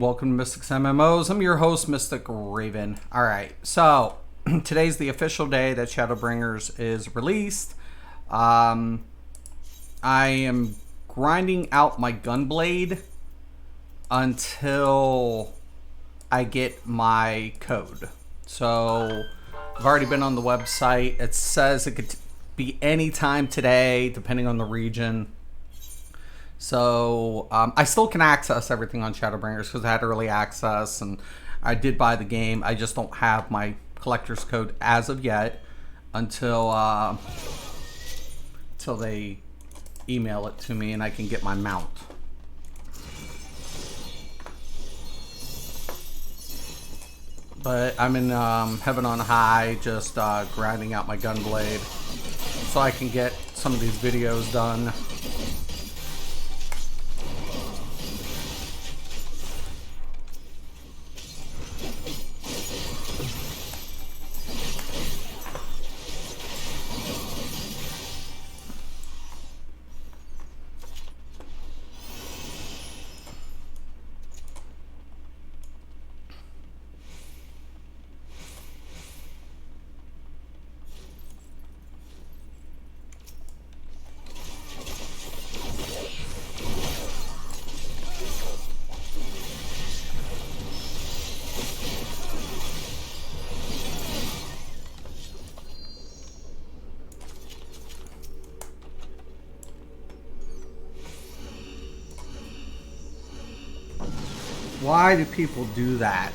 Welcome to Mystics MMOs. I'm your host, Mystic Raven. Alright, so today's the official day that Shadowbringers is released. I am grinding out my Gunblade until I get my code. So I've already been on the website. It says it could be any time today, depending on the region. So I still can access everything on Shadowbringers because I had early access and I did buy the game. I just don't have my collector's code as of yet until they email it to me and I can get my mount. But I'm in heaven on high, just grinding out my Gunblade so I can get some of these videos done. Why do people do that?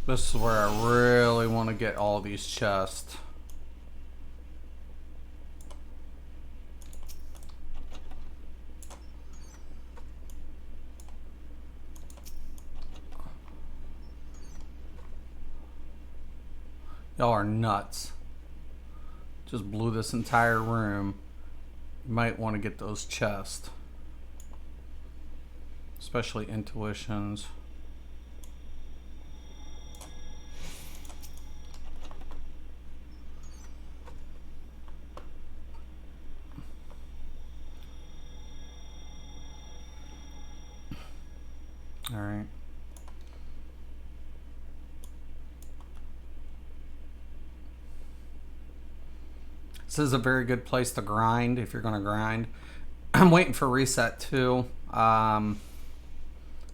This is where I really want to get all these chests. Y'all are nuts. Just blew this entire room. You might want to get those chests. Especially intuitions. All right. This is a very good place to grind if you're going to grind. I'm waiting for reset too, as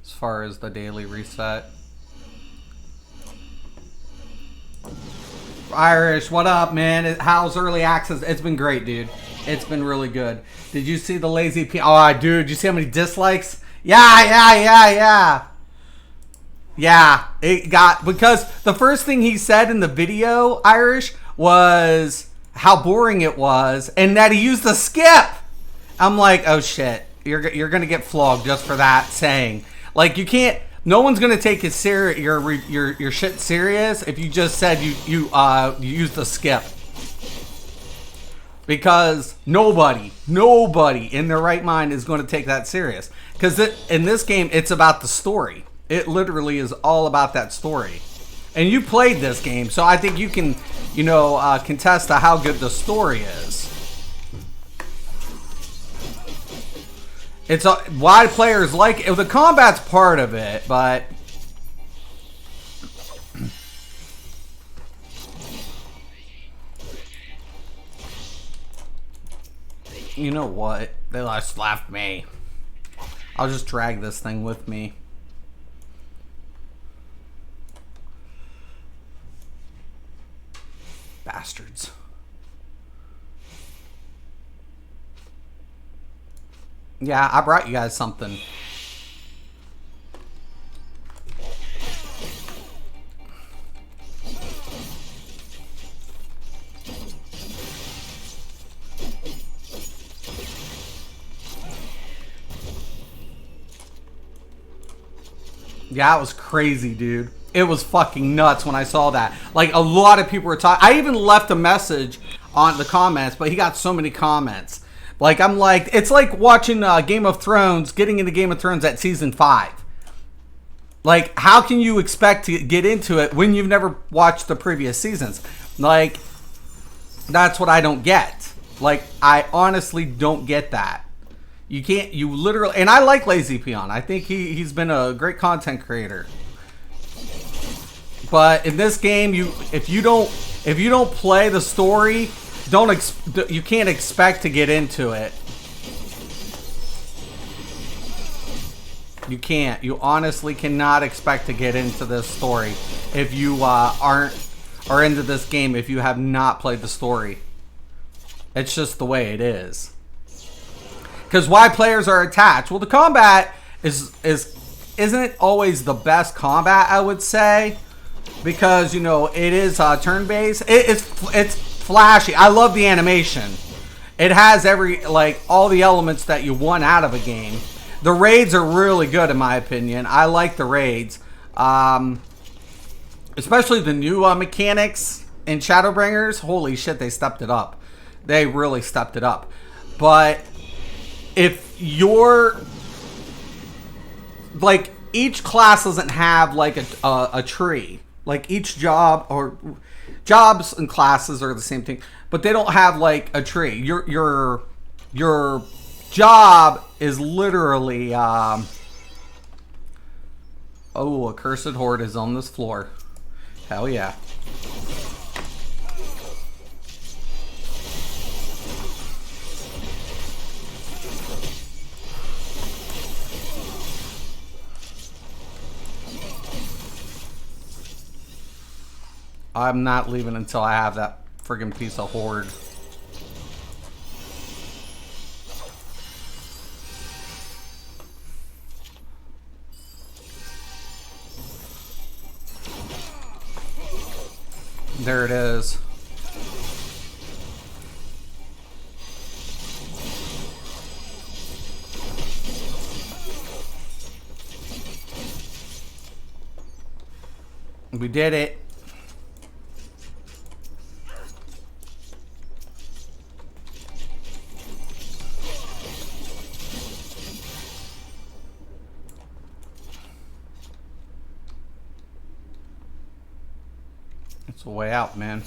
far as the daily reset. Irish, what up, man? How's early access? It's been great, dude. It's been really good. Did you see the lazy P? Oh, dude, did you see how many dislikes? Yeah. It got, because the first thing he said in the video, Irish, was how boring it was and that he used a skip. I'm like, oh shit, you're gonna get flogged just for that saying. Like, you can't, no one's gonna take it serious, your shit serious if you just said you used a skip. Because nobody in their right mind is going to take that serious. Because in this game, it's about the story. It literally is all about that story. And you played this game, so I think you can, contest to how good the story is. It's why players like it. The combat's part of it, but you know what? They just left me. I'll just drag this thing with me. Bastards. Yeah, I brought you guys something. Yeah, it was crazy, dude. It was fucking nuts when I saw that. Like, a lot of people were talking. I even left a message on the comments, but he got so many comments. Like, I'm like, it's like watching Game of Thrones, getting into Game of Thrones at season 5. Like, how can you expect to get into it when you've never watched the previous seasons? Like, that's what I don't get. Like, I honestly don't get that. You can't, you literally, and I like Lazy Peon. I think he's been a great content creator. But in this game, if you don't play the story, you can't expect to get into it. You can't. You honestly cannot expect to get into this story if you are into this game if you have not played the story. It's just the way it is. Because why players are attached? Well, the combat isn't always the best combat, I would say, because you know it is turn-based. It's flashy. I love the animation. It has all the elements that you want out of a game. The raids are really good in my opinion. I like the raids, especially the new mechanics in Shadowbringers. Holy shit, they stepped it up. They really stepped it up. But if you're like, each class doesn't have like a tree. Like each job or jobs and classes are the same thing, but they don't have like a tree. Your job is literally oh, a cursed horde is on this floor. Hell yeah. I'm not leaving until I have that friggin' piece of horde. There it is. We did it. It's a way out, man.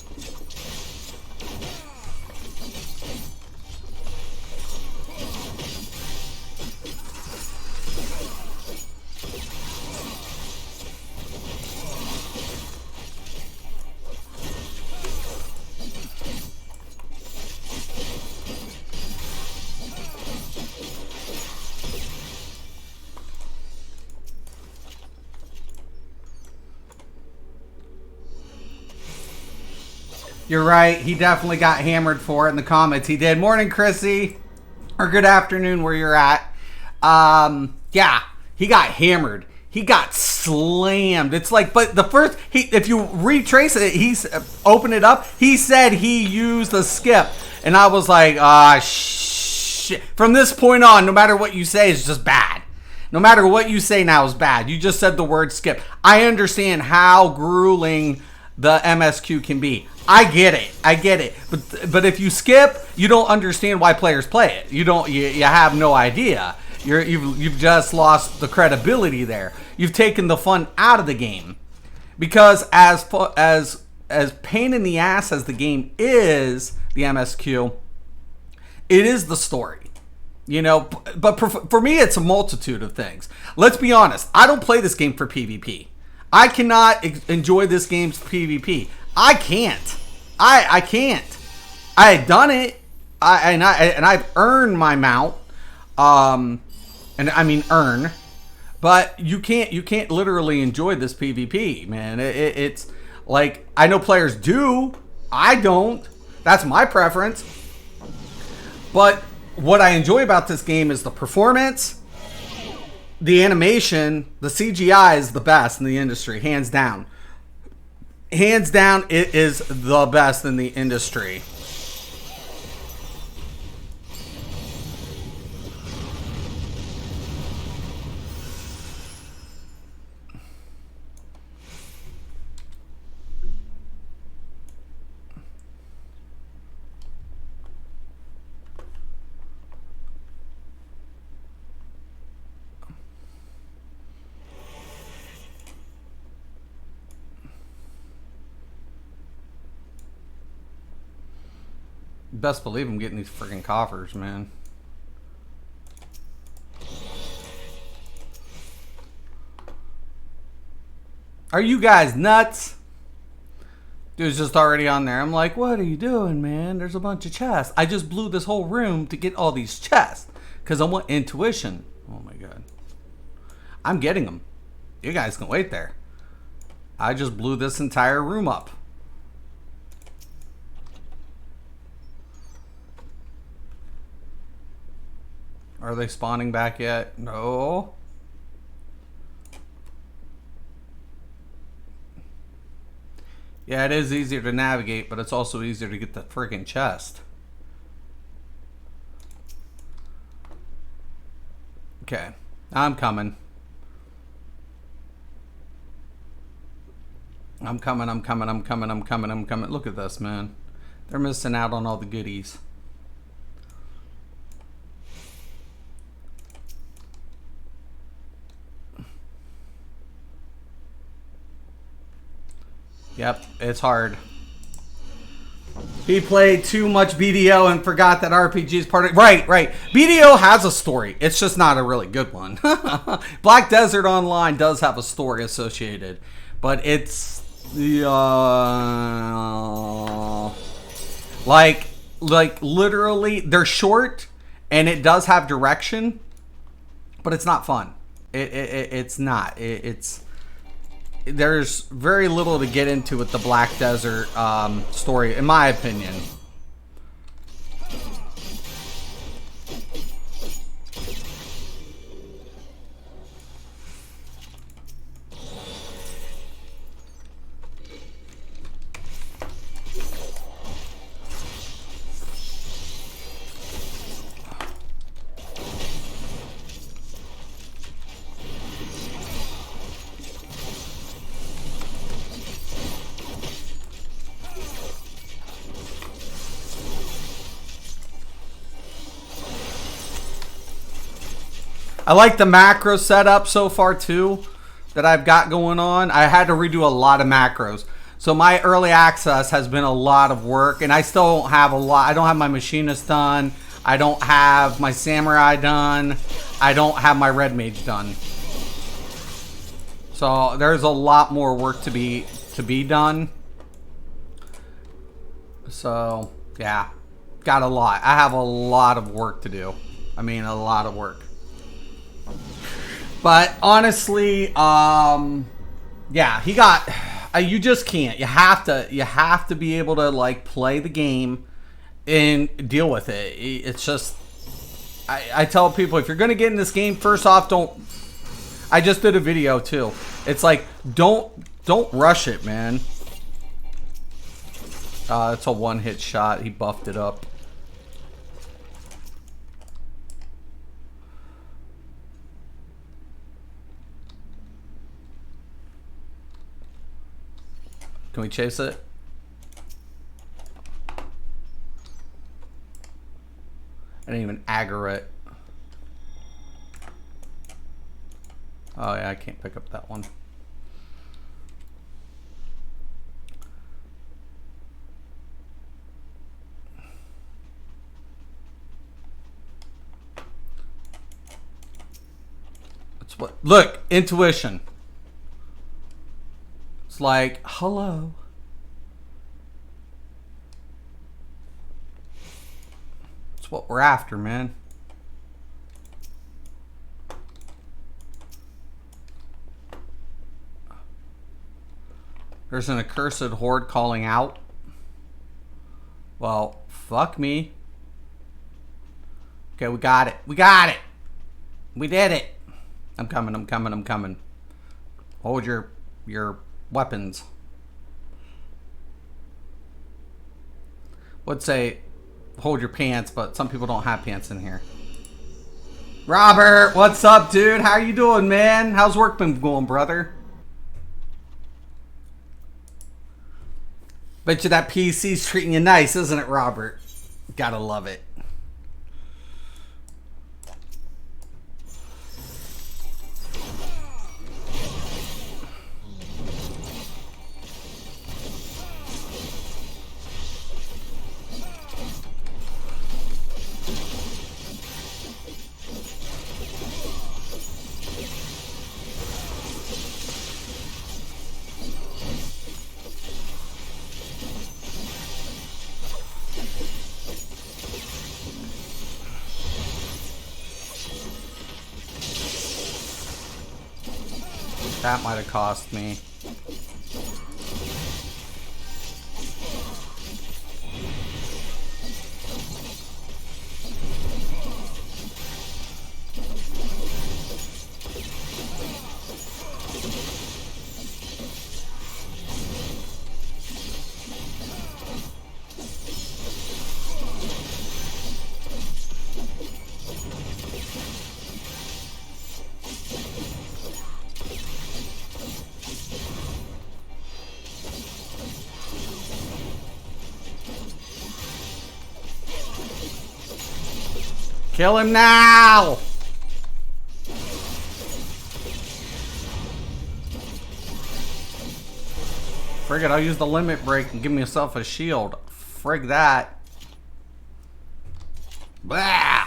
You're right. He definitely got hammered for it in the comments. He did. Morning, Chrissy. Or good afternoon where you're at. Yeah, he got hammered. He got slammed. It's like, but the first, if you retrace it, he's open it up. He said he used a skip. And I was like, shit. From this point on, no matter what you say, it's just bad. No matter what you say now is bad. You just said the word skip. I understand how grueling the MSQ can be. I get it. But if you skip, you don't understand why players play it. You have no idea. You've just lost the credibility there. You've taken the fun out of the game. Because as pain in the ass as the game is, the MSQ, it is the story. You know, but for me, it's a multitude of things. Let's be honest. I don't play this game for PvP. I cannot enjoy this game's PvP. I can't. I can't. I had done it. I've earned my mount. And I mean earn. But you can't literally enjoy this PvP, man. It's like, I know players do. I don't. That's my preference. But what I enjoy about this game is the performance, the animation, the CGI is the best in the industry, hands down. Hands down, it is the best in the industry. best believe I'm getting these freaking coffers, man. Are you guys nuts? Dude's just already on there. I'm like, what are you doing, man? There's a bunch of chests. I just blew this whole room to get all these chests because I want intuition. Oh my god. I'm getting them. You guys can wait there. I just blew this entire room up. Are they spawning back yet? No. Yeah, it is easier to navigate, but it's also easier to get the friggin' chest. Okay, I'm coming. I'm coming. Look at this, man. They're missing out on all the goodies. Yep, it's hard. He played too much BDO and forgot that RPG is part of... Right. BDO has a story. It's just not a really good one. Black Desert Online does have a story associated. But it's... like literally, they're short and it does have direction. But it's not fun. It's not. There's very little to get into with the Black Desert story, in my opinion. I like the macro setup so far too that I've got going on. I had to redo a lot of macros. So my early access has been a lot of work, and I still don't have a lot. I don't have my machinist done. I don't have my samurai done. I don't have my red mage done. So there's a lot more work to be done. So yeah, got a lot. I have a lot of work to do. I mean, a lot of work. But honestly, yeah, he got. You just can't. You have to be able to like play the game and deal with it. It's just. I tell people, if you're gonna get in this game, first off, don't. I just did a video too. It's like don't rush it, man. It's a one-hit shot. He buffed it up. Can we chase it? I didn't even aggro it. Oh yeah, I can't pick up that one. That's what. Look, intuition. It's like, hello. That's what we're after, man. There's an accursed horde calling out. Well, fuck me. Okay, we got it. We got it. We did it. I'm coming. I'm coming. I'm coming. Hold your weapons. Would say hold your pants, but some people don't have pants in here. Robert, what's up, dude? How you doing, man? How's work been going, brother? Bet you that PC's treating you nice, isn't it, Robert? Gotta love it. That might have cost me. Kill him now! Frig it, I'll use the limit break and give myself a shield. Frig that. Blah!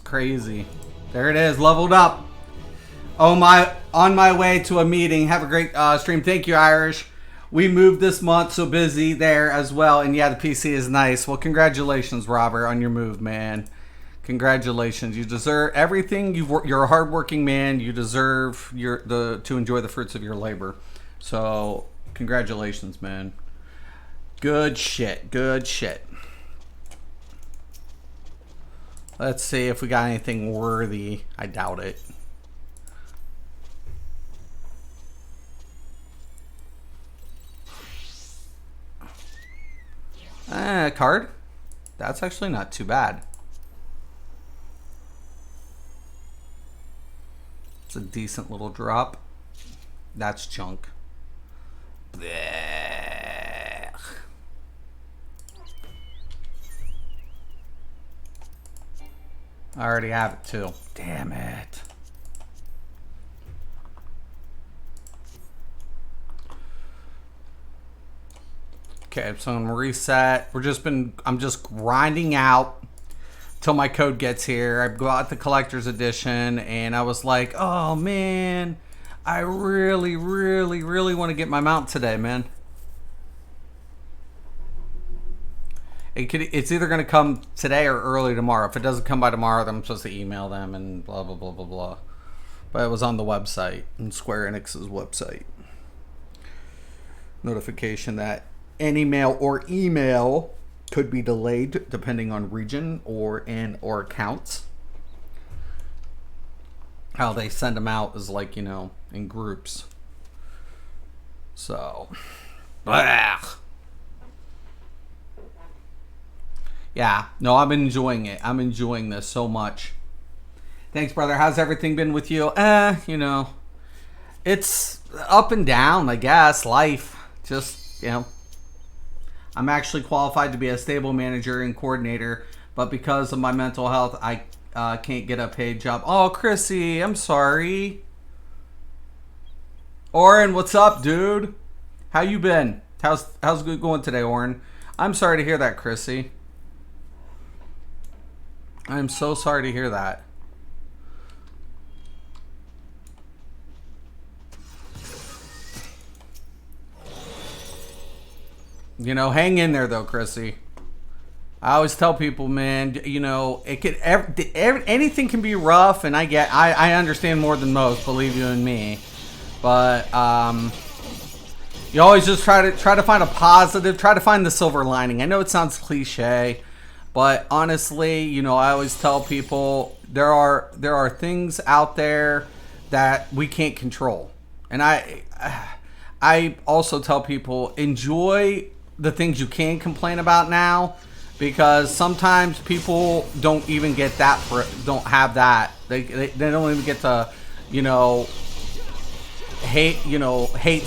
Crazy. There it is, leveled up. Oh my, on my way to a meeting. Have a great stream. Thank you, Irish. We moved this month, so busy there as well. And yeah, the PC is nice. Well, congratulations, Robert, on your move, man. Congratulations. You deserve everything. You're a hardworking man. You deserve to enjoy the fruits of your labor. So, congratulations, man. Good shit. Good shit. Let's see if we got anything worthy. I doubt it. Card? That's actually not too bad. It's a decent little drop. That's junk. Blech. I already have it too. Damn it. Okay, so I'm gonna reset. I'm just grinding out till my code gets here. I got the collector's edition and I was like, oh man, I really want to get my mount today, man. It's either gonna come today or early tomorrow. If it doesn't come by tomorrow, then I'm supposed to email them and blah blah blah blah blah. But it was on the website, on Square Enix's website. Notification that any mail or email could be delayed depending on region or accounts. How they send them out is like, you know, in groups. So, blah. Yeah, no, I'm enjoying it. I'm enjoying this so much. Thanks, brother. How's everything been with you? You know, it's up and down, I guess. Life, just, you know. I'm actually qualified to be a stable manager and coordinator, but because of my mental health, I can't get a paid job. Oh, Chrissy, I'm sorry. Oren, what's up, dude? How you been? How's it going today, Oren? I'm sorry to hear that, Chrissy. I'm so sorry to hear that. You know, hang in there though, Chrissy. I always tell people, man, you know, it could anything can be rough, and I understand more than most, believe you and me. But you always just try to find a positive, try to find the silver lining. I know it sounds cliche, but honestly, you know, I always tell people there are things out there that we can't control, and I also tell people enjoy the things you can complain about now, because sometimes people don't even get that, don't have that. They don't even get to, you know, hate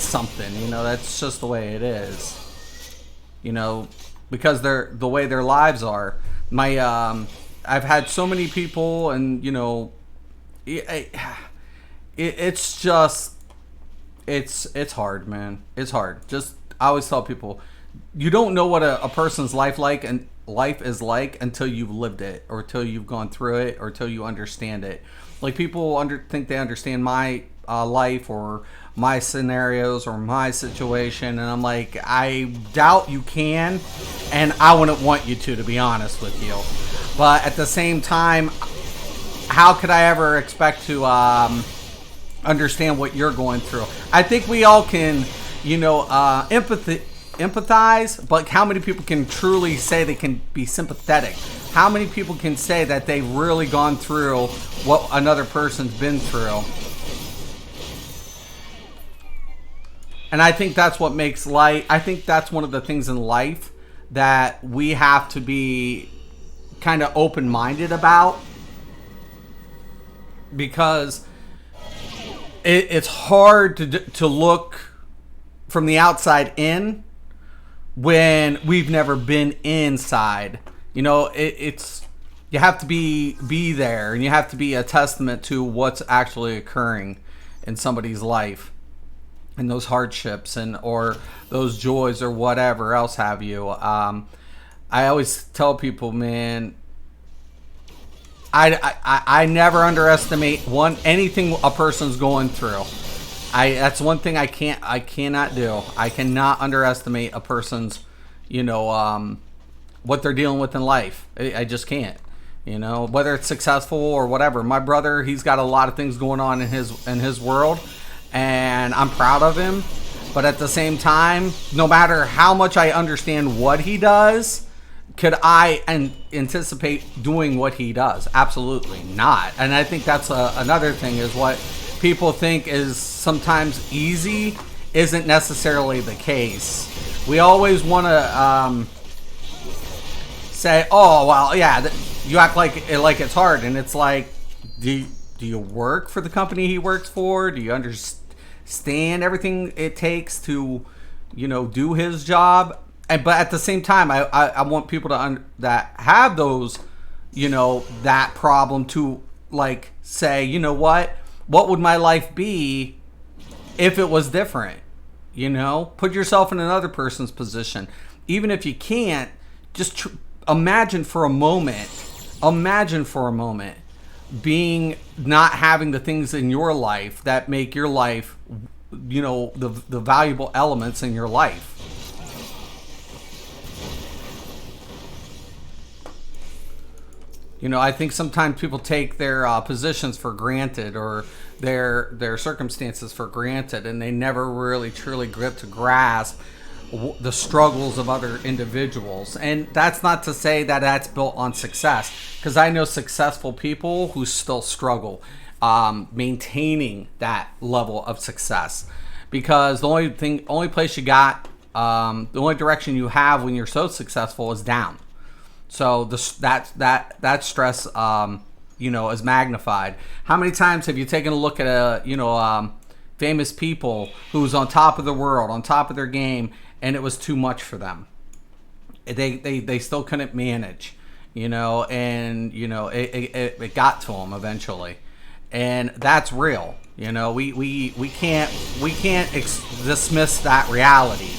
something. You know, that's just the way it is. You know, because they're the way their lives are. I've had so many people, and you know, it's just it's hard, man. It's hard. Just I always tell people, you don't know what a person's life is like until you've lived it, or until you've gone through it, or until you understand it. Like people think they understand my life or my scenarios or my situation, and I'm like, I doubt you can, and I wouldn't want you to be honest with you. But at the same time, how could I ever expect to understand what you're going through? I think we all can, empathize, but how many people can truly say they can be sympathetic? How many people can say that they've really gone through what another person's been through? And I think that's what makes life, I think that's one of the things in life that we have to be kind of open-minded about, because it's hard to look from the outside in when we've never been inside. It's you have to be there, and you have to be a testament to what's actually occurring in somebody's life, and those hardships or those joys or whatever else have you. I always tell people, man, I never underestimate anything a person's going through. That's one thing I cannot do. I cannot underestimate a person's, what they're dealing with in life. I just can't. Whether it's successful or whatever. My brother, he's got a lot of things going on in his world, and I'm proud of him. But at the same time, no matter how much I understand what he does, could I anticipate doing what he does? Absolutely not. And I think that's another thing, is what people think is sometimes easy isn't necessarily the case. We always want to say, oh, well, yeah, you act like it's hard. And it's like, do you work for the company he works for? Do you understand everything it takes to, do his job? But at the same time, I want people that have those, that problem to say, what would my life be if it was different? Put yourself in another person's position. Even if you can't, just imagine for a moment being not having the things in your life that make your life, the valuable elements in your life. I think sometimes people take their positions for granted, or their circumstances for granted, and they never really truly get to grasp the struggles of other individuals. And that's not to say that that's built on success, because I know successful people who still struggle maintaining that level of success, because the only place you got, the only direction you have when you're so successful is down. So that stress, is magnified. How many times have you taken a look at famous people who's on top of the world, on top of their game, and it was too much for them? They still couldn't manage, and it got to them eventually, and that's real. We can't dismiss that reality.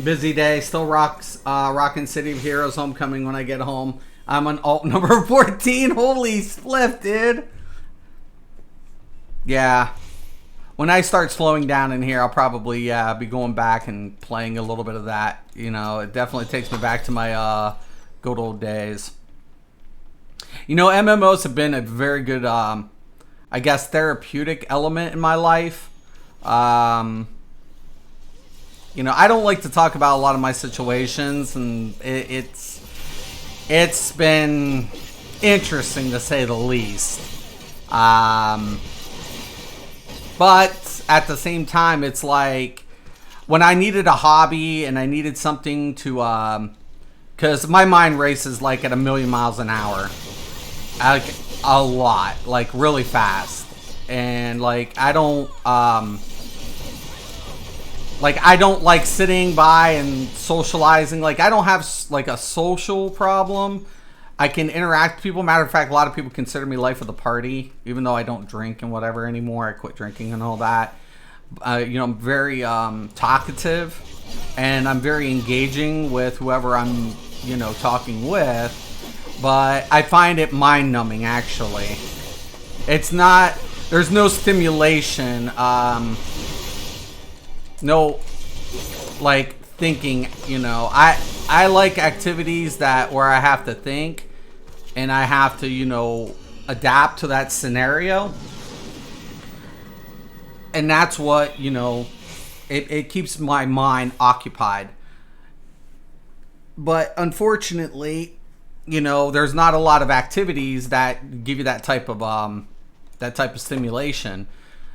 Busy day, still rocking City of Heroes Homecoming when I get home. I'm on alt number 14. Holy spliff, dude. Yeah. When I start slowing down in here, I'll probably be going back and playing a little bit of that. It definitely takes me back to my good old days. MMOs have been a very good, therapeutic element in my life. I don't like to talk about a lot of my situations, and it's been interesting to say the least. But at the same time, it's like when I needed a hobby and I needed something to, because my mind races like at 1,000,000 miles an hour, a lot, like really fast, and I don't like sitting by and socializing. I don't have a social problem, I can interact with people. Matter of fact, a lot of people consider me life of the party, even though I don't drink and whatever anymore. I quit drinking and all that. I'm very talkative, and I'm very engaging with whoever I'm, talking with. But I find it mind-numbing, actually. It's not... There's no stimulation. No, like, thinking, I like activities where I have to think, and I have to, adapt to that scenario. And that's what, it keeps my mind occupied. But unfortunately, there's not a lot of activities that give you that type of stimulation.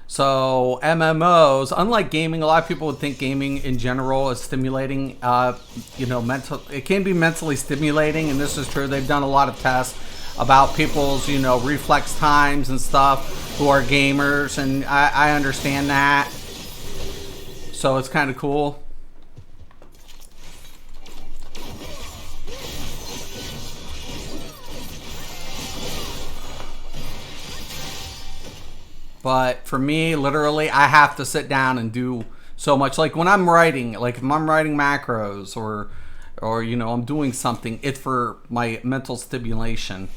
So MMOs, unlike gaming, a lot of people would think gaming in general is stimulating, mental. It can be mentally stimulating, and this is true. They've done a lot of tests about people's, reflex times and stuff who are gamers, and I understand that. So it's kind of cool. But for me, literally, I have to sit down and do so much. Like when I'm writing, like if I'm writing macros or I'm doing something, it's for my mental stimulation.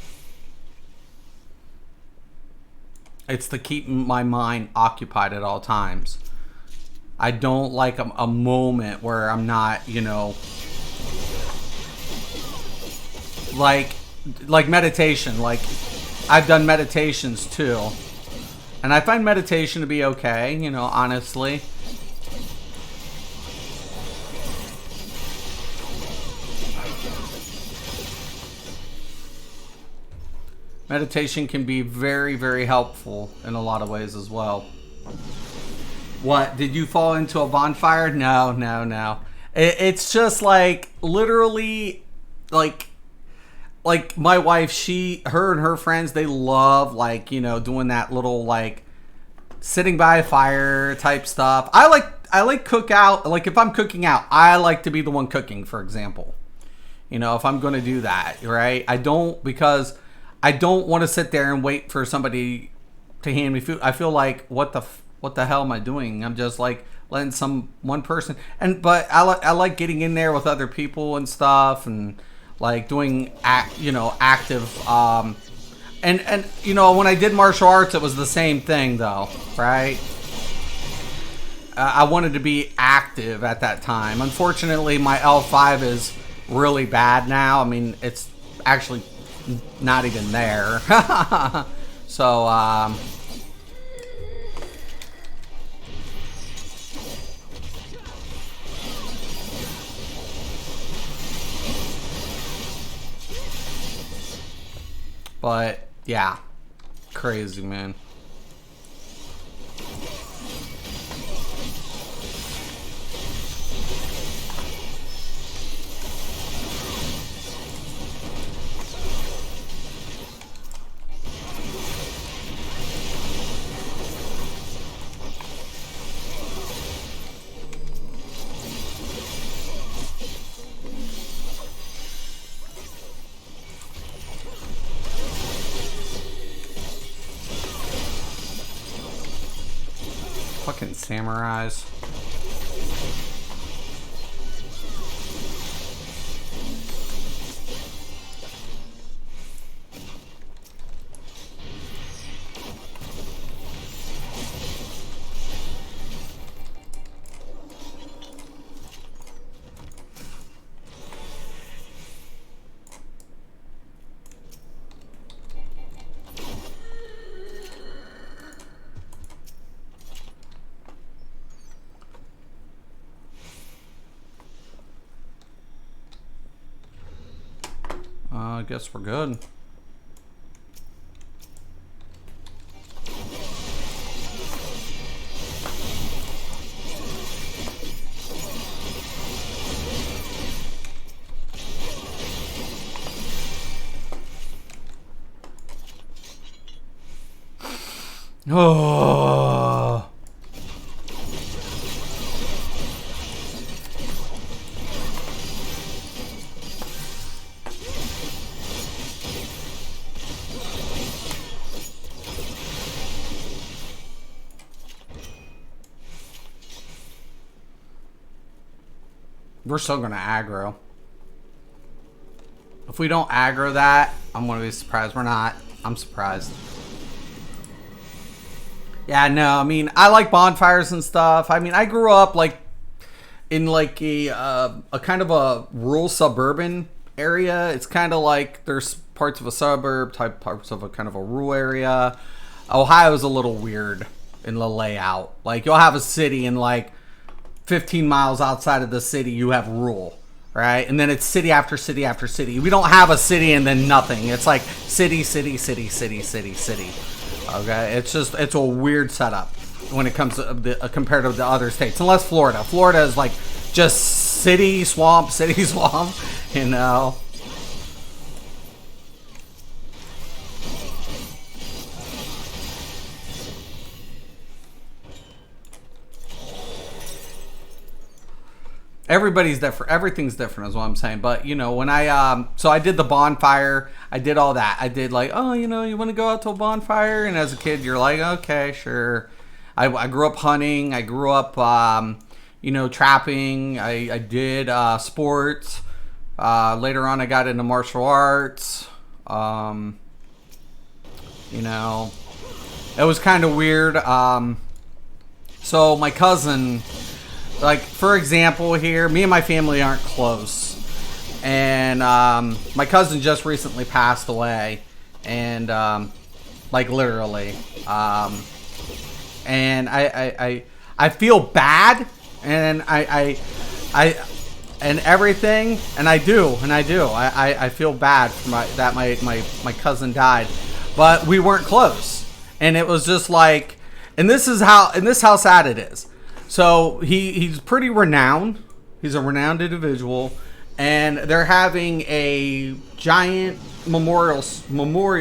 It's to keep my mind occupied at all times. I don't like a moment where I'm not, like meditation. Like I've done meditations too. And I find meditation to be okay, honestly. Meditation can be very, very helpful in a lot of ways as well. What? Did you fall into a bonfire? No. It's just like, literally, like my wife, her and her friends, they love doing that little sitting by a fire type stuff. I like cookout. Like if I'm cooking out, I like to be the one cooking, for example. If I'm going to do that, right? Because I don't want to sit there and wait for somebody to hand me food. I feel like what the hell am I doing? I'm just like letting one person. But I like getting in there with other people and stuff and like doing active and when I did martial arts, it was the same thing though, right? I wanted to be active at that time. Unfortunately, my L5 is really bad now. I mean, it's actually not even there. So but yeah, crazy, man. Fucking samurais. I guess we're good. Oh. We're still gonna aggro. If we don't aggro that, I'm gonna be surprised. We're not. I'm surprised. Yeah, no, I mean, I like bonfires and stuff. I mean, I grew up like in like a kind of a rural suburban area. It's kind of like there's parts of a suburb, type parts of a kind of a rural area. Ohio's a little weird in the layout. Like you'll have a city and like 15 miles outside of the city you have rural, right? And then it's city after city after city. We don't have a city and then nothing. It's like city, city, city, city, city, city. Okay, it's a weird setup when it comes to compared to the other states, unless Florida. Florida is like just city, swamp, you know. Everybody's different. Everything's different is what I'm saying. But, you know, when so I did the bonfire. I did all that. I did like, oh, you know, you want to go out to a bonfire? And as a kid, you're like, okay, sure. I grew up hunting. I grew up, you know, trapping. I did sports. Later on, I got into martial arts. You know, it was kind of weird. So my cousin... Like, for example here, me and my family aren't close. And my cousin just recently passed away. And, like, literally. And I feel bad. And and everything. And I do. I feel bad for that my cousin died. But we weren't close. And it was just like... And this is how sad it is. So he's pretty renowned. He's a renowned individual, and they're having a giant memorial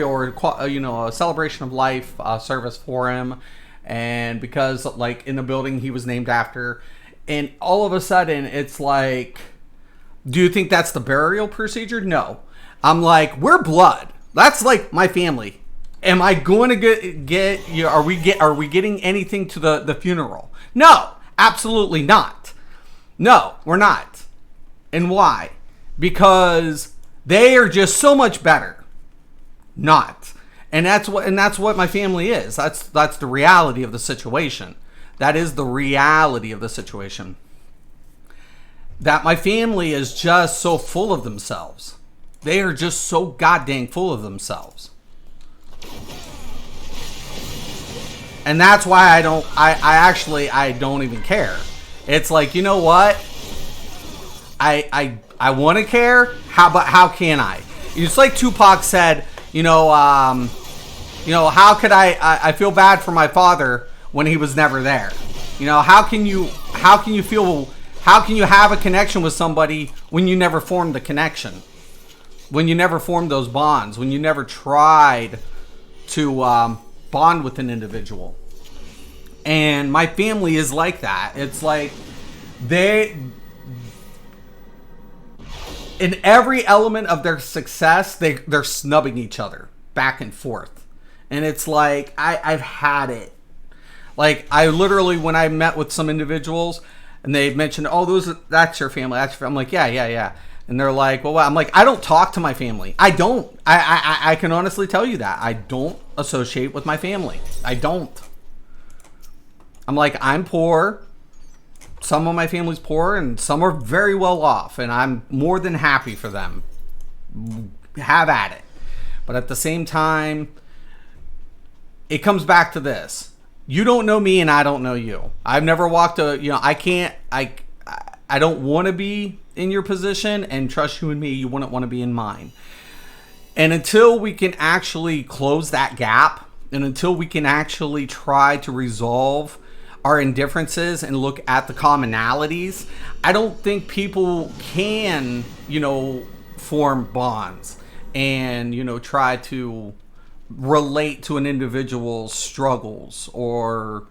or you know, a celebration of life service for him, and because like in the building he was named after, and all of a sudden it's like, do you think that's the burial procedure? No. I'm like, we're blood. That's like my family. Am I going to get you? Are we getting anything to the funeral? No. Absolutely not. No, we're not. And why? Because they are just so much better. Not. And that's what my family is. That's the reality of the situation. That is the reality of the situation. That my family is just so full of themselves. They are just so goddamn full of themselves. And that's why I don't even care. It's like, you know what? I want to care. How can I? It's like Tupac said, you know, how could I feel bad for my father when he was never there? You know, how can you have a connection with somebody when you never formed the connection? When you never formed those bonds, when you never tried to bond with an individual. And my family is like that. It's like in every element of their success, they're snubbing each other back and forth. And it's like, I've had it. Like, I literally, when I met with some individuals and they mentioned, oh, that's your family. I'm like, yeah. And they're like, well, I'm like, I don't talk to my family. I don't. I can honestly tell you that. I don't associate with my family. I don't. I'm like, I'm poor. Some of my family's poor and some are very well off. And I'm more than happy for them. Have at it. But at the same time, it comes back to this. You don't know me and I don't know you. I've never walked I don't want to be in your position, and trust you and me, you wouldn't want to be in mine. And until we can actually close that gap, and until we can actually try to resolve our indifferences and look at the commonalities, I don't think people can, form bonds and, try to relate to an individual's struggles or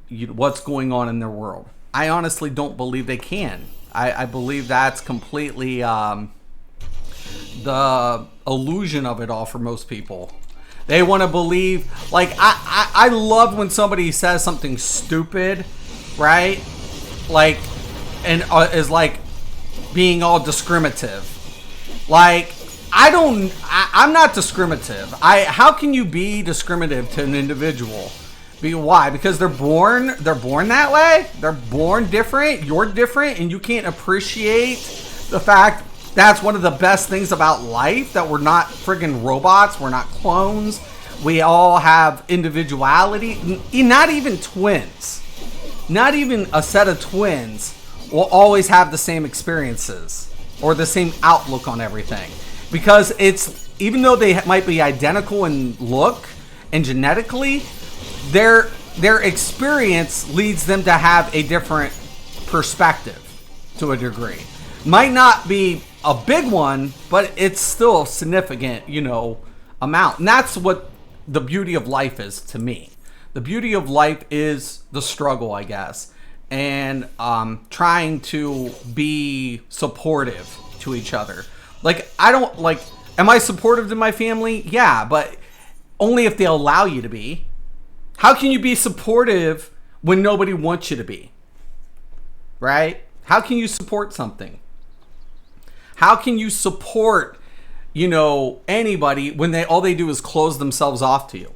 what's going on in their world. I honestly don't believe they can. I believe that's completely the illusion of it all for most people. They want to believe, like, I love when somebody says something stupid, right? Like, and is like, being all discriminative. Like, I'm not discriminative. How can you be discriminative to an individual? Why? Because they're born that way. They're born different. You're different, and you can't appreciate the fact that's one of the best things about life, that we're not friggin' robots. We're not clones. We all have individuality. Not even twins. Not even a set of twins will always have the same experiences or the same outlook on everything. Because even though they might be identical in look and genetically, their experience leads them to have a different perspective to a degree. Might not be a big one, but it's still a significant, amount. And that's what the beauty of life is to me. The beauty of life is the struggle, I guess, and trying to be supportive to each other. Like, am I supportive to my family? Yeah, but only if they allow you to be. How can you be supportive when nobody wants you to be? Right? How can you support something? How can you support, anybody when all they do is close themselves off to you?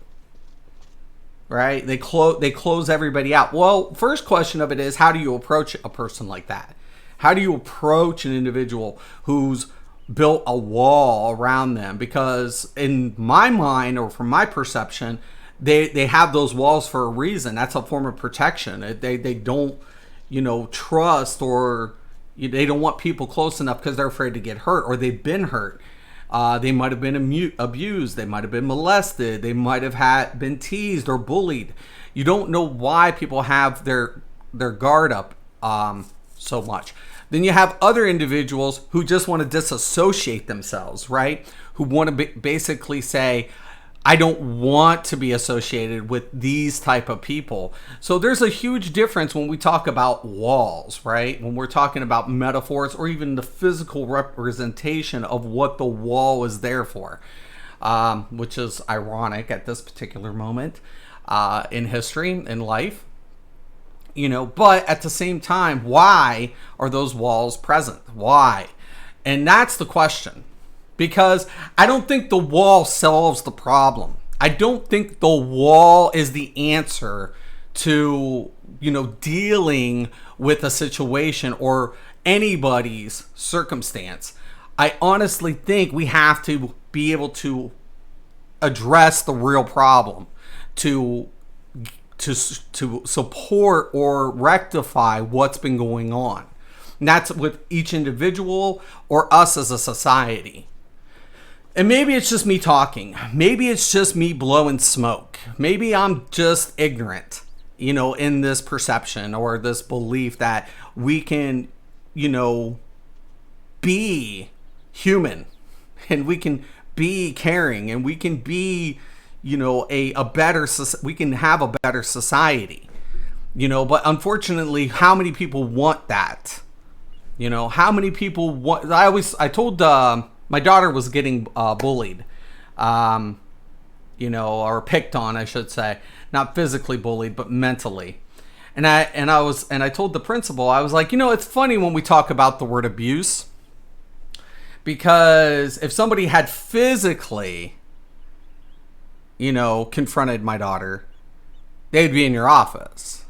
Right? They close everybody out. Well, first question of it is, how do you approach a person like that? How do you approach an individual who's built a wall around them? Because in my mind, or from my perception, they have those walls for a reason. That's a form of protection. They don't, trust, or they don't want people close enough because they're afraid to get hurt, or they've been hurt. They might have been abused. They might have been molested. They might have been teased or bullied. You don't know why people have their guard up so much. Then you have other individuals who just want to disassociate themselves, right? Who want to basically say, I don't want to be associated with these type of people. So there's a huge difference when we talk about walls, right? When we're talking about metaphors or even the physical representation of what the wall is there for, which is ironic at this particular moment in history, in life. But at the same time, why are those walls present? Why? And that's the question. Because I don't think the wall solves the problem. I don't think the wall is the answer to, dealing with a situation or anybody's circumstance. I honestly think we have to be able to address the real problem, to support or rectify what's been going on. And that's with each individual or us as a society. And maybe it's just me talking. Maybe it's just me blowing smoke. Maybe I'm just ignorant, in this perception or this belief that we can, be human, and we can be caring, and we can be, we can have a better society, but unfortunately, how many people want that? How many people want, I told, my daughter was getting bullied, or picked on, I should say. Not physically bullied, but mentally. And I told the principal, I was like, it's funny when we talk about the word abuse, because if somebody had physically, confronted my daughter, they'd be in your office.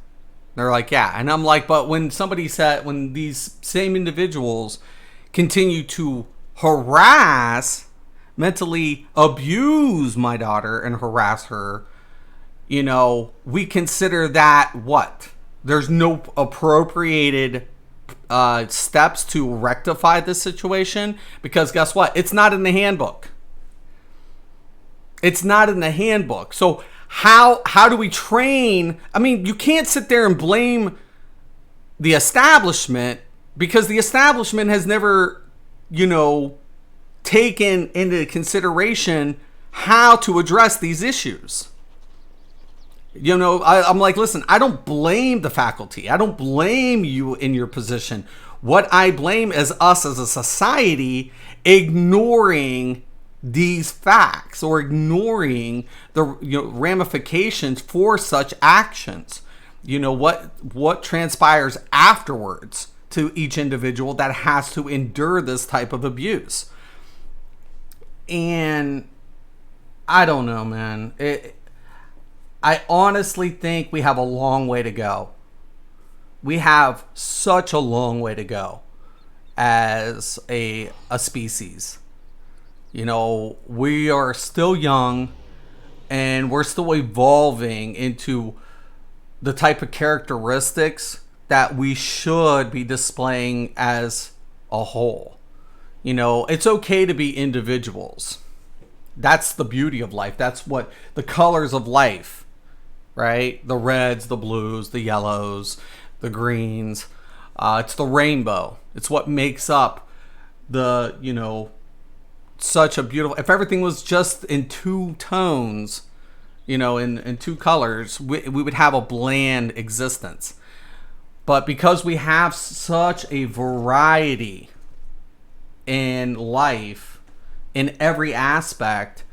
They're like, yeah. And I'm like, but when these same individuals continue to harass, mentally abuse my daughter and harass her, we consider that what? There's no appropriated steps to rectify this situation, because guess what? It's not in the handbook. It's not in the handbook. So how do we train? I mean, you can't sit there and blame the establishment, because the establishment has never taken into consideration how to address these issues. I'm like, listen, I don't blame the faculty. I don't blame you in your position. What I blame is us as a society ignoring these facts, or ignoring the ramifications for such actions. What transpires afterwards to each individual that has to endure this type of abuse. And I don't know, man. I honestly think we have a long way to go. We have such a long way to go as a species. You know, we are still young and we're still evolving into the type of characteristics that we should be displaying as a whole. You know, it's okay to be individuals. That's the beauty of life. That's what the colors of life, right? The reds, the blues, the yellows, the greens. It's the rainbow. It's what makes up the, you know, such a beautiful... If everything was just in two tones, you know, in two colors, we would have a bland existence. But because we have such a variety in life, in every aspect,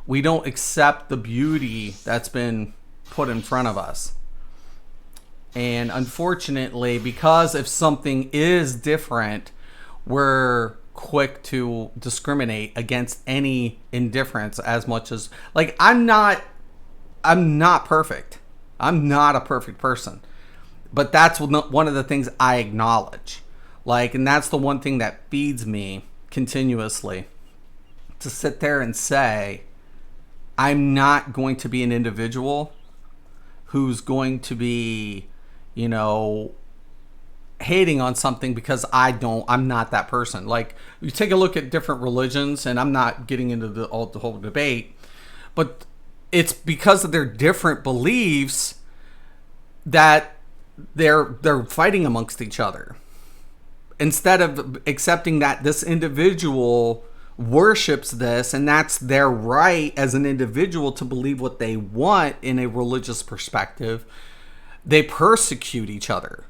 we don't accept the beauty that's been put in front of us. And unfortunately, because if something is different, we're quick to discriminate against any indifference as much as... Like, I'm not perfect. I'm not a perfect person. But that's one of the things I acknowledge. Like, and that's the one thing that feeds me continuously. To sit there and say, I'm not going to be an individual who's going to be, you know, hating on something because I'm not that person. Like, you take a look at different religions, and I'm not getting into the whole debate, but it's because of their different beliefs that they're fighting amongst each other. Instead of accepting that this individual worships this, and that's their right as an individual to believe what they want in a religious perspective, they persecute each other.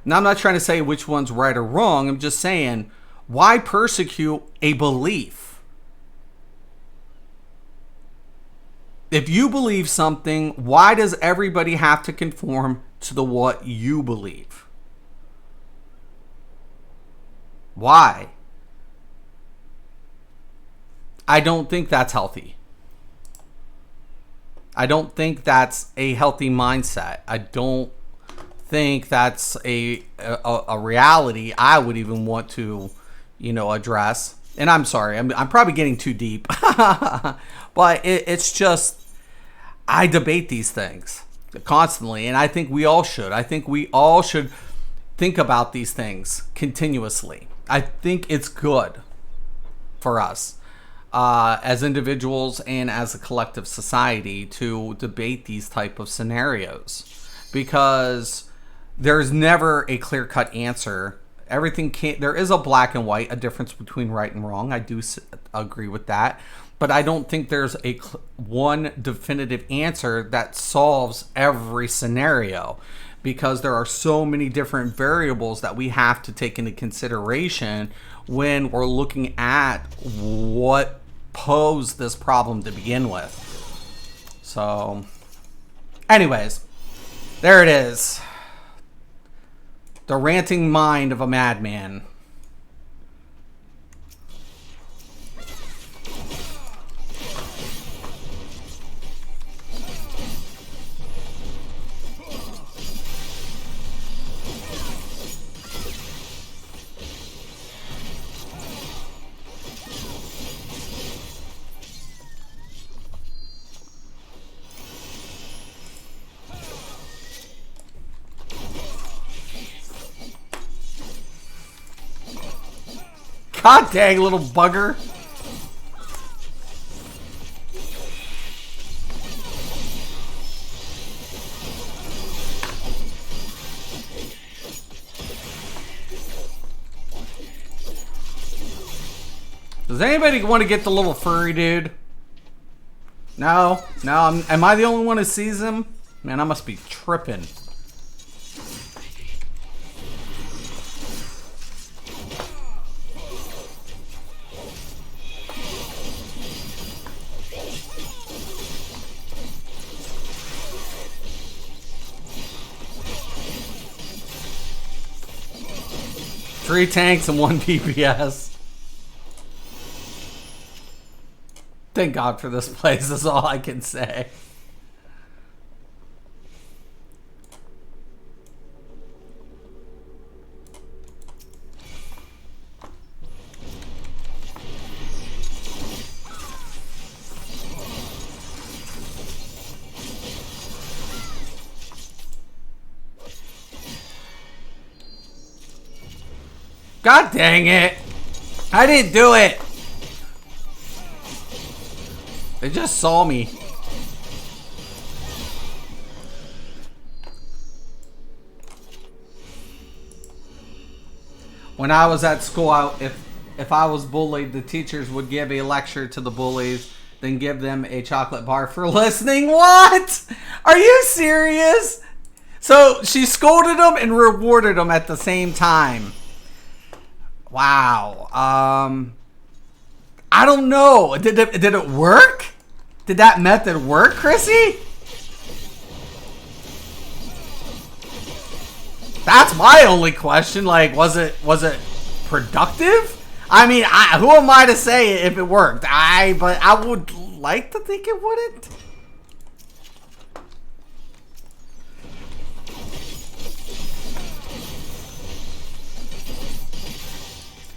Now, I'm not trying to say which one's right or wrong. I'm just saying, why persecute a belief? If you believe something, why does everybody have to conform to what you believe? Why? I don't think that's healthy. I don't think that's a healthy mindset. I don't think that's a reality I would even want to, you know, address. And I'm sorry, I'm probably getting too deep. But it's just, I debate these things constantly, and I think we all should. I think we all should think about these things continuously. I think it's good for us as individuals and as a collective society to debate these type of scenarios, because there's never a clear-cut answer. Everything can't... There is a black and white, a difference between right and wrong. I do agree with that. But I don't think there's one definitive answer that solves every scenario, because there are so many different variables that we have to take into consideration when we're looking at what posed this problem to begin with. So, anyways, there it is. The ranting mind of a madman. God dang, little bugger. Does anybody want to get the little furry dude? No? No? Am I the only one who sees him? Man, I must be tripping. 3 tanks and 1 DPS. Thank God for this place, is all I can say. God dang it! I didn't do it! They just saw me. When I was at school, if I was bullied, the teachers would give a lecture to the bullies, then give them a chocolate bar for listening. What? Are you serious? So she scolded them and rewarded them at the same time. Wow. I don't know. Did it work? Did that method work, Chrissy? That's my only question. Like, was it productive? I mean, who am I to say if it worked? But I would like to think it wouldn't.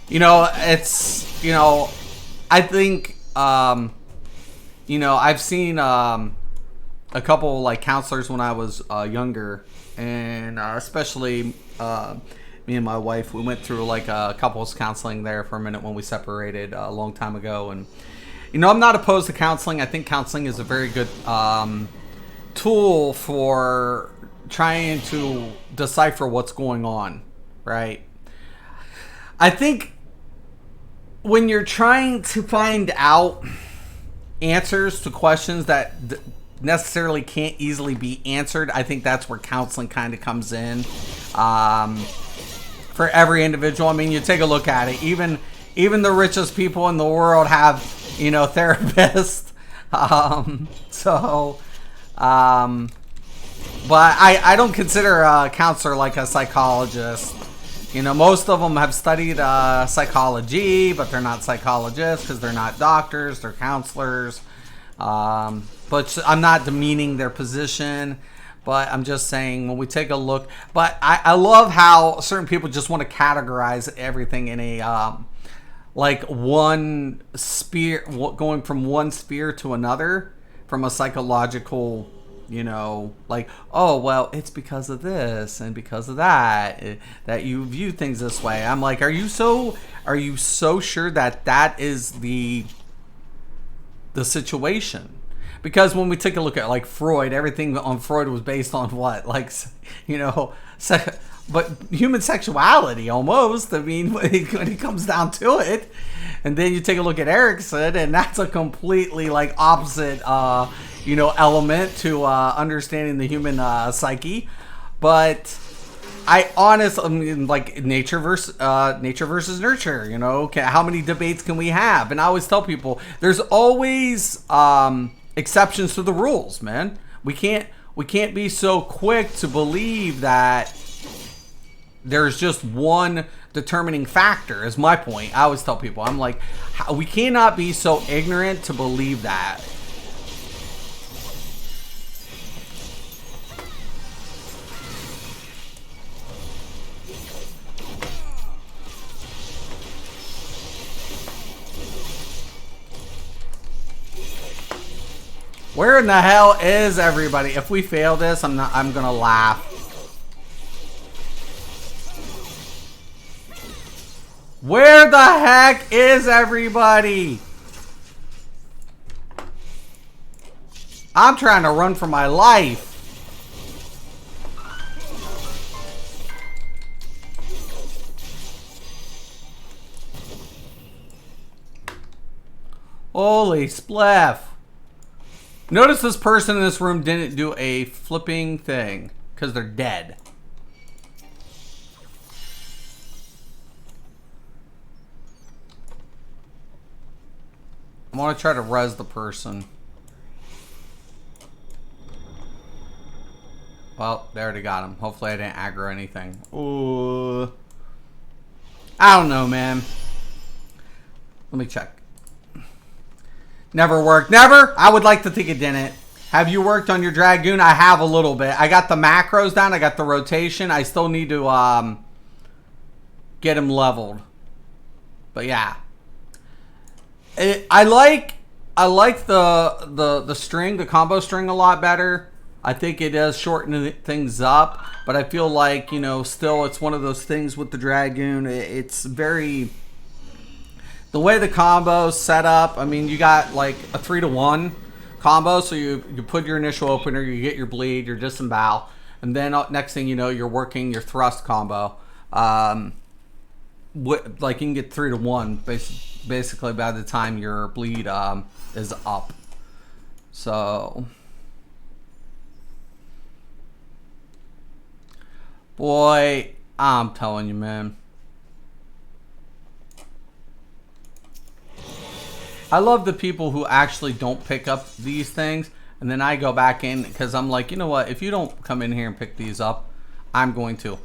You know, it's, you know, I think, you know, I've seen a couple like counselors when I was younger, and especially me and my wife, we went through like a couples counseling there for a minute when we separated a long time ago. And, you know, I'm not opposed to counseling. I think counseling is a very good tool for trying to decipher what's going on, right? I think when you're trying to find out answers to questions that necessarily can't easily be answered, I think that's where counseling kind of comes in for every individual. I mean, you take a look at it. Even the richest people in the world have, you know, therapists. But I don't consider a counselor like a psychologist. You know, most of them have studied psychology, but they're not psychologists because they're not doctors, they're counselors. But I'm not demeaning their position, but I'm just saying when we take a look. But I love how certain people just want to categorize everything in a, like one sphere, going from one sphere to another from a psychological, you know, like, oh, well, it's because of this and because of that that you view things this way. I'm like, are you so sure that that is the situation? Because when we take a look at like Freud, everything on Freud was based on what, like, you know, but human sexuality almost. I mean, when it comes down to it. And then you take a look at Erickson, and that's a completely like opposite you know, element to understanding the human psyche. But I mean, like nature versus nurture, you know, how many debates can we have? And I always tell people there's always exceptions to the rules, man. We can't be so quick to believe that there's just one determining factor, is my point. I always tell people, I'm like, we cannot be so ignorant to believe that. Where in the hell is everybody? If we fail this, I'm gonna laugh. Where the heck is everybody? I'm trying to run for my life. Holy spliff. Notice this person in this room didn't do a flipping thing because they're dead. I'm going to try to res the person. Well, they already got him. Hopefully I didn't aggro anything. Ooh. I don't know, man. Let me check. Never worked. Never? I would like to think it didn't. Have you worked on your Dragoon? I have a little bit. I got the macros down. I got the rotation. I still need to get him leveled. But yeah. I like the string, the combo string a lot better. I think it does shorten things up. But I feel like, you know, still it's one of those things with the Dragoon. It's very... The way the combo's set up, I mean, you got like a 3-to-1 combo. So you put your initial opener, you get your bleed, your disembowel. And then next thing you know, you're working your thrust combo. Like you can get 3-to-1 basically by the time your bleed is up. So... Boy, I'm telling you, man. I love the people who actually don't pick up these things. And then I go back in because I'm like, you know what? If you don't come in here and pick these up, I'm going to.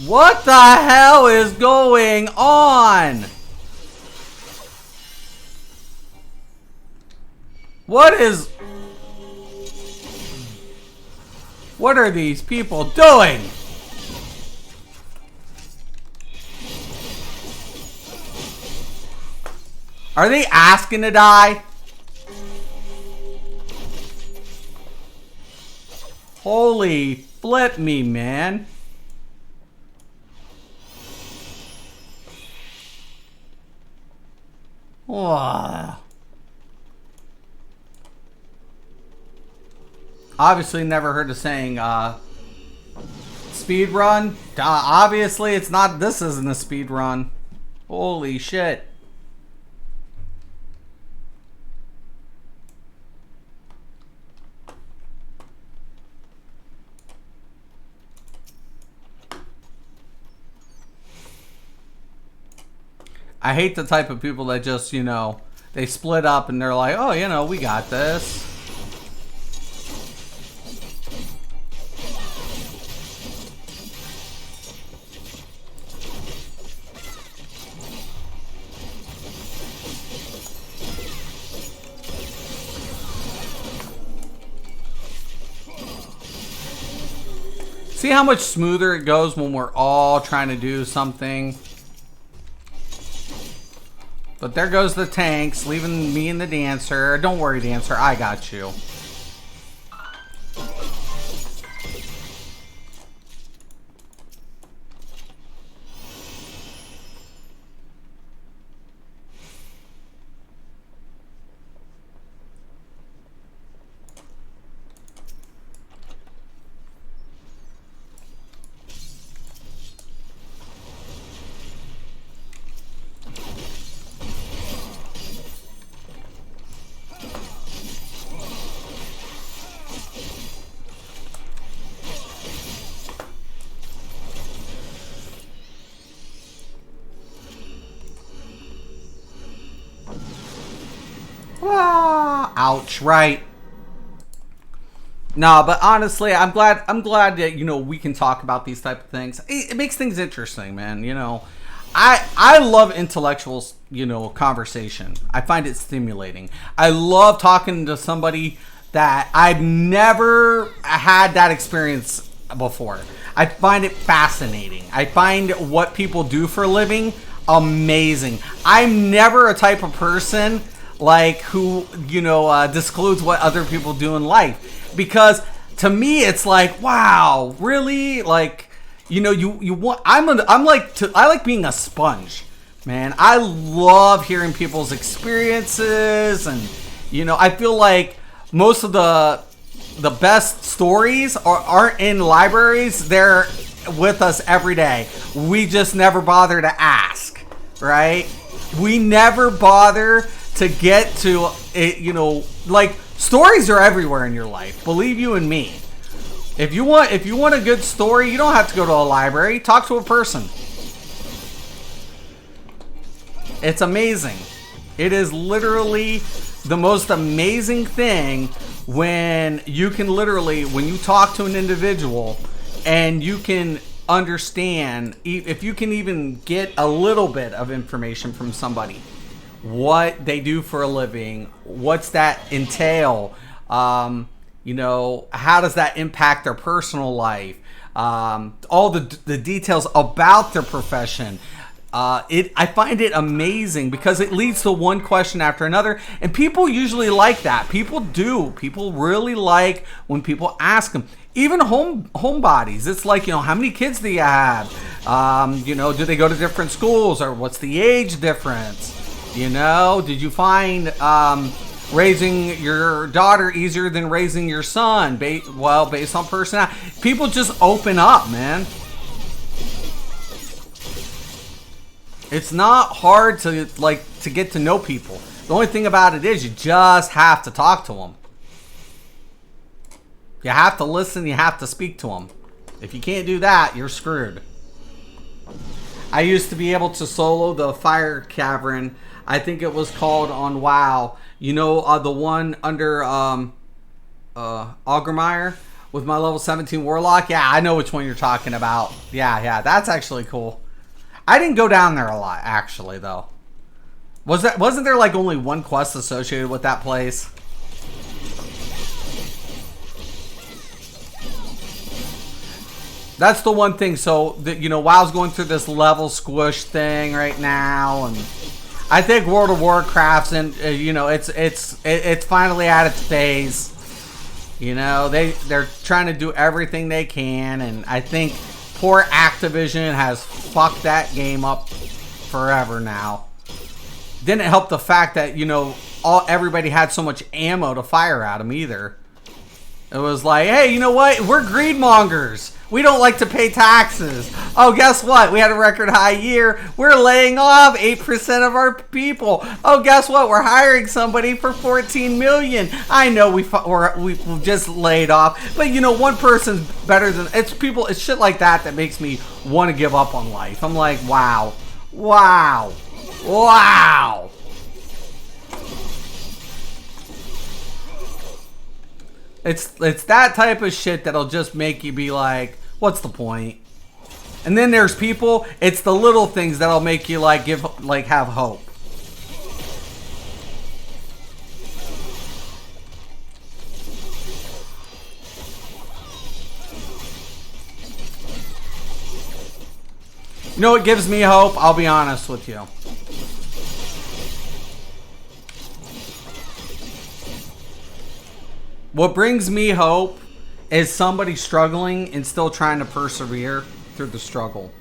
What the hell is going on? What are these people doing? Are they asking to die? Holy flip me, man. Oh. Obviously never heard the saying speed run. Obviously it's not. This isn't a speed run. Holy shit. I hate the type of people that just, you know, they split up and they're like, oh, you know, we got this. See how much smoother it goes when we're all trying to do something? But there goes the tanks, leaving me and the dancer. Don't worry, dancer, I got you. Ouch, right. No, but honestly, I'm glad that, you know, we can talk about these type of things. It makes things interesting, man, you know. I love intellectual, you know, conversation. I find it stimulating. I love talking to somebody that I've never had that experience before. I find it fascinating. I find what people do for a living amazing. I'm never a type of person like who, you know, disclose what other people do in life, because to me it's like, wow, really? Like, you know, you want, I like being a sponge, man. I love hearing people's experiences, and you know, I feel like most of the best stories aren't in libraries. They're with us every day. We just never bother to ask, right? We never bother to get to it, you know, like, stories are everywhere in your life. Believe you and me. If you want a good story, you don't have to go to a library. Talk to a person. It's amazing. It is literally the most amazing thing when you can literally, when you talk to an individual and you can understand, if you can even get a little bit of information from somebody, what they do for a living, what's that entail, you know, how does that impact their personal life, all the details about their profession. I find it amazing because it leads to one question after another, and people usually like that. People really like when people ask them. Even homebodies, it's like, you know, how many kids do you have? You know, do they go to different schools, or what's the age difference? You know, did you find raising your daughter easier than raising your son? Based on personality. People just open up, man. It's not hard to get to know people. The only thing about it is you just have to talk to them. You have to listen. You have to speak to them. If you can't do that, you're screwed. I used to be able to solo the Fire Cavern. I think it was called on WoW. You know, the one under Augermeyer with my level 17 Warlock? Yeah, I know which one you're talking about. Yeah, that's actually cool. I didn't go down there a lot, actually, though. Wasn't there like only one quest associated with that place? That's the one thing. So, you know, WoW's going through this level squish thing right now, and I think World of Warcraft's and you know, it's finally at its phase. You know, they're trying to do everything they can, and I think poor Activision has fucked that game up forever now. Didn't help the fact that, you know, everybody had so much ammo to fire at them either. It was like, hey, you know what? We're greedmongers. We don't like to pay taxes. Oh, guess what? We had a record high year. We're laying off 8% of our people. Oh, guess what? We're hiring somebody for $14 million. I know we've just laid off, but you know, one person's better than it's people. It's shit like that makes me want to give up on life. I'm like, wow. It's that type of shit that'll just make you be like, what's the point? And then there's people, it's the little things that'll make you like have hope. You know what gives me hope? I'll be honest with you. What brings me hope is somebody struggling and still trying to persevere through the struggle.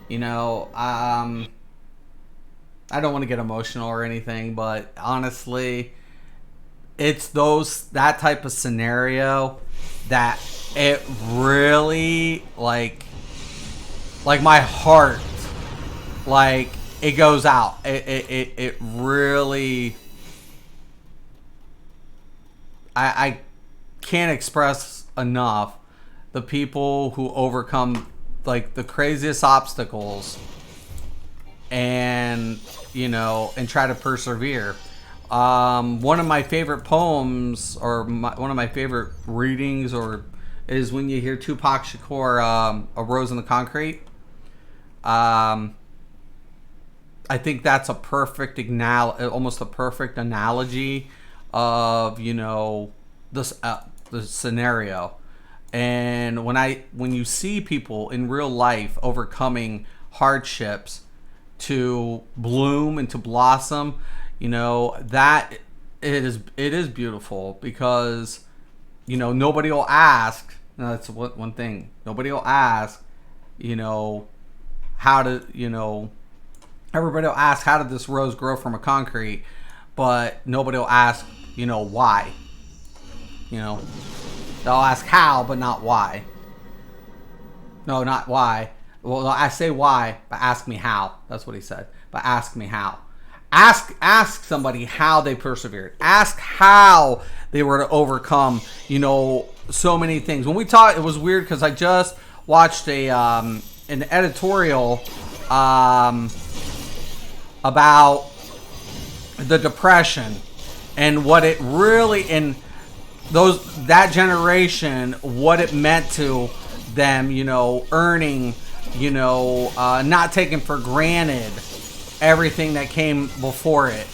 You know, I don't want to get emotional or anything, but honestly, it's that type of scenario that it really like my heart, like it goes out. It really, I can't express enough the people who overcome like the craziest obstacles and, you know, and try to persevere. One of my favorite poems, or one of my favorite readings, is when you hear Tupac Shakur, "A Rose in the Concrete." I think that's a perfect almost a perfect analogy of, you know, this the scenario. And when you see people in real life overcoming hardships to bloom and to blossom, you know, that it is beautiful, because, you know, nobody will ask. That's one thing. Nobody will ask, you know, everybody will ask, how did this rose grow from a concrete? But nobody will ask, you know, why. You know, they'll ask how, but not why. No, not why. Well, I say why, but ask me how. That's what he said. But ask me how. Ask somebody how they persevered. Ask how they were to overcome, you know, so many things. When we talked, it was weird because I just watched an editorial about the depression and what it really in that generation, what it meant to them, you know, earning, you know, not taking for granted everything that came before it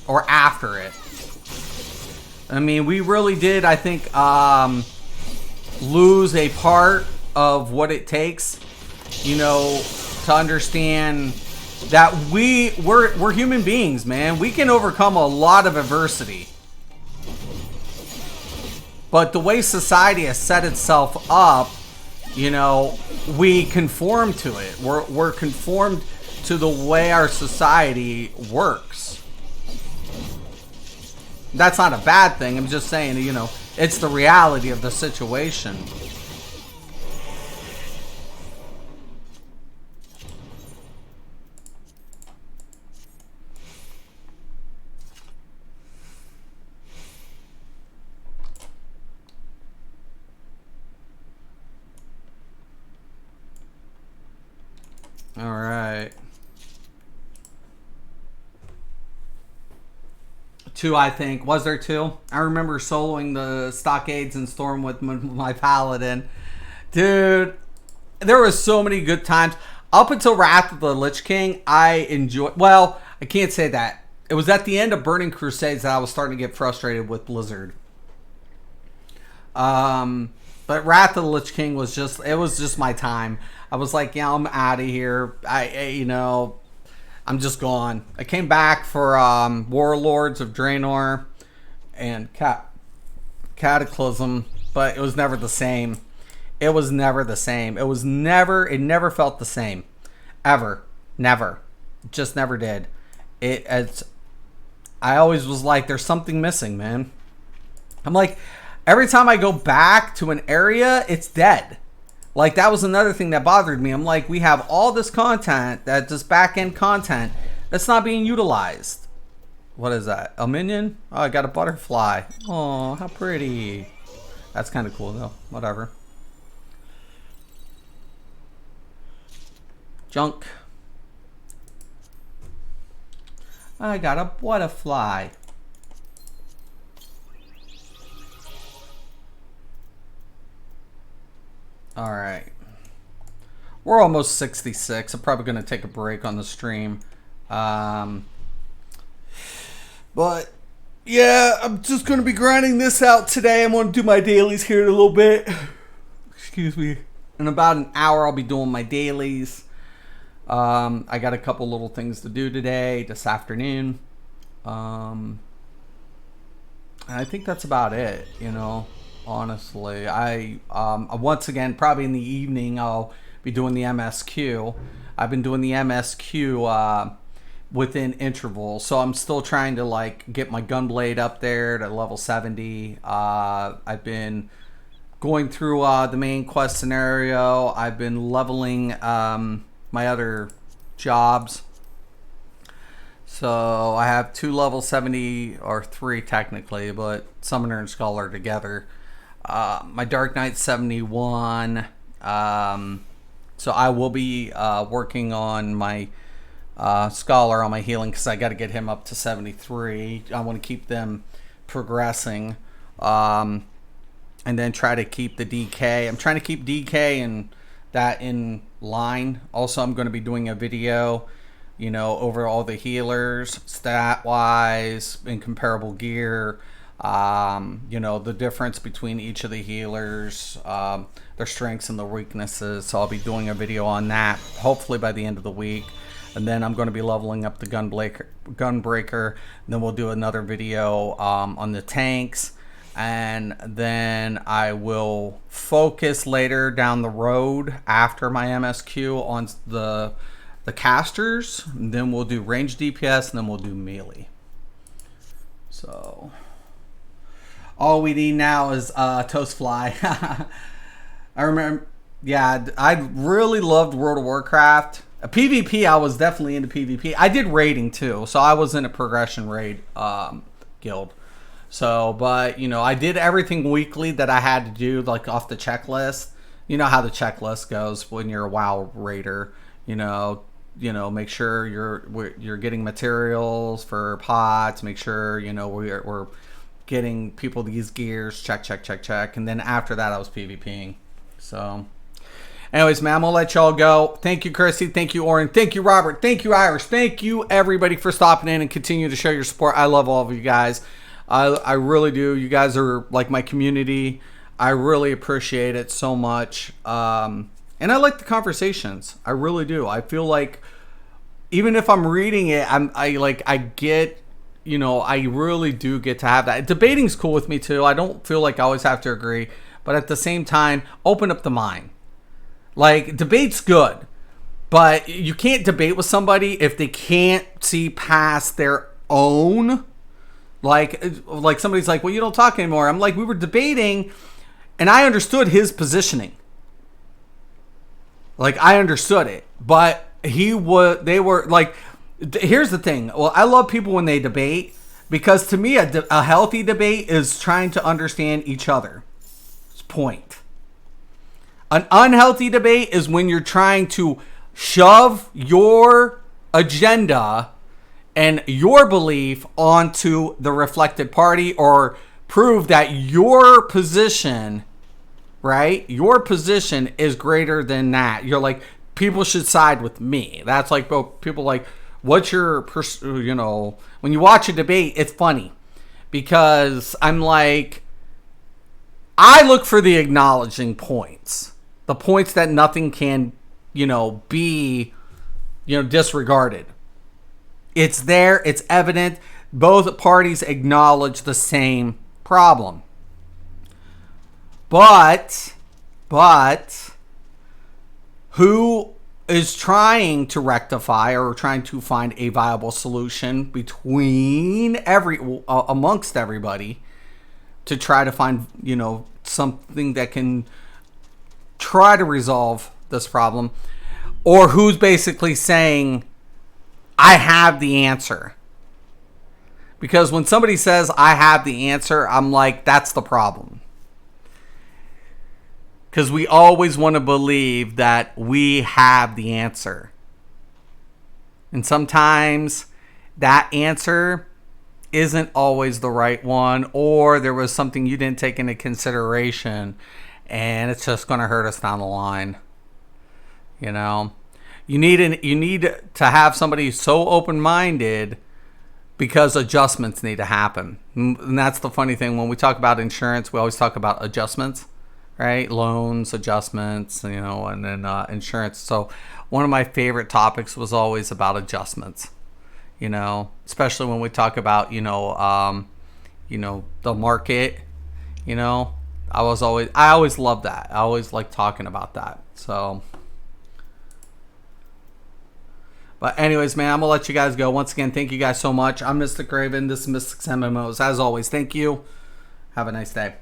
or after it. I mean, we really did, I think, lose a part of what it takes, you know, to understand that we're human beings, man. We can overcome a lot of adversity. But the way society has set itself up, you know, we conform to it. We're conformed to the way our society works. That's not a bad thing. I'm just saying, you know, it's the reality of the situation. All right. 2, I think. Was there 2? I remember soloing the Stockades and Storm with my Paladin. Dude, there were so many good times. Up until Wrath of the Lich King, I enjoyed... Well, I can't say that. It was at the end of Burning Crusades that I was starting to get frustrated with Blizzard. But Wrath of the Lich King was just... It was just my time. I was like, yeah, I'm out of here. You know... I'm just gone. I came back for Warlords of Draenor and Cataclysm, but it was never the same. It was never the same. It never felt the same. Ever. Never. Just never did. I always was like, there's something missing, man. I'm like, every time I go back to an area, it's dead. Like, that was another thing that bothered me. I'm like, we have all this content, this back-end content, that's not being utilized. What is that? A minion? Oh, I got a butterfly. Oh, how pretty. That's kind of cool, though. Whatever. Junk. I got a butterfly. All right. We're almost 66. I'm probably going to take a break on the stream. But yeah, I'm just going to be grinding this out today. I'm going to do my dailies here in a little bit. Excuse me. In about an hour, I'll be doing my dailies. I got a couple little things to do today, this afternoon. I think that's about it, you know. Honestly, once again, probably in the evening, I'll be doing the MSQ. I've been doing the MSQ within intervals, so I'm still trying to like get my Gunblade up there to level 70. I've been going through the main quest scenario. I've been leveling my other jobs. So I have 2 level 70, or 3 technically, but Summoner and Scholar together. My Dark Knight 71. So I will be working on my Scholar on my healing, because I got to get him up to 73. I want to keep them progressing, and then try to keep the DK. I'm trying to keep DK and that in line. Also, I'm going to be doing a video, you know, over all the healers, stat wise, in comparable gear. You know, the difference between each of the healers, their strengths and their weaknesses. So I'll be doing a video on that, hopefully by the end of the week. And then I'm going to be leveling up the Gunbreaker. And then we'll do another video on the tanks. And then I will focus later down the road after my MSQ on the casters. And then we'll do range DPS, and then we'll do melee. So all we need now is Toastfly. I remember, yeah, I really loved World of Warcraft. PvP, I was definitely into PvP. I did raiding too, so I was in a progression raid guild. So, but, you know, I did everything weekly that I had to do, like off the checklist. You know how the checklist goes when you're a WoW raider. You know, make sure you're getting materials for pots. Make sure we're getting people these gears. Check. And then after that, I was PvPing. So, anyways, man, I'm gonna let y'all go. Thank you, Chrissy. Thank you, Oren. Thank you, Robert. Thank you, Irish. Thank you, everybody, for stopping in and continue to show your support. I love all of you guys. I really do. You guys are like my community. I really appreciate it so much. And I like the conversations. I really do. I feel like even if I'm reading it, I get, I really do get to have that. Debating's cool with me too. I don't feel like I always have to agree, but at the same time, open up the mind. Like, debate's good, but you can't debate with somebody if they can't see past their own. Like somebody's like, well, you don't talk anymore. I'm like, we were debating, and I understood his positioning. Like, I understood it, but they were like, here's the thing. Well, I love people when they debate, because to me, a healthy debate is trying to understand each other's point. An unhealthy debate is when you're trying to shove your agenda and your belief onto the reflected party, or prove that your position, right? Your position is greater than that. You're like, people should side with me. That's like, people like, what's your, when you watch a debate, it's funny because I'm like, I look for the acknowledging points, the points that nothing can, be, disregarded. It's there. It's evident. Both parties acknowledge the same problem. But who is trying to rectify or trying to find a viable solution between amongst everybody to try to find, something that can try to resolve this problem, or who's basically saying, I have the answer. Because when somebody says, I have the answer, I'm like, that's the problem. Because we always want to believe that we have the answer. And sometimes that answer isn't always the right one, or there was something you didn't take into consideration, and it's just going to hurt us down the line. You need to have somebody so open-minded, because adjustments need to happen. And that's the funny thing. When we talk about insurance, we always talk about adjustments, right? Loans, adjustments, and then insurance. So one of my favorite topics was always about adjustments, especially when we talk about, the market, I always loved that. I always liked talking about that. So, but anyways, man, I'm going to let you guys go. Once again, thank you guys so much. I'm Mystic Raven. This is Mystic's MMOs. As always, thank you. Have a nice day.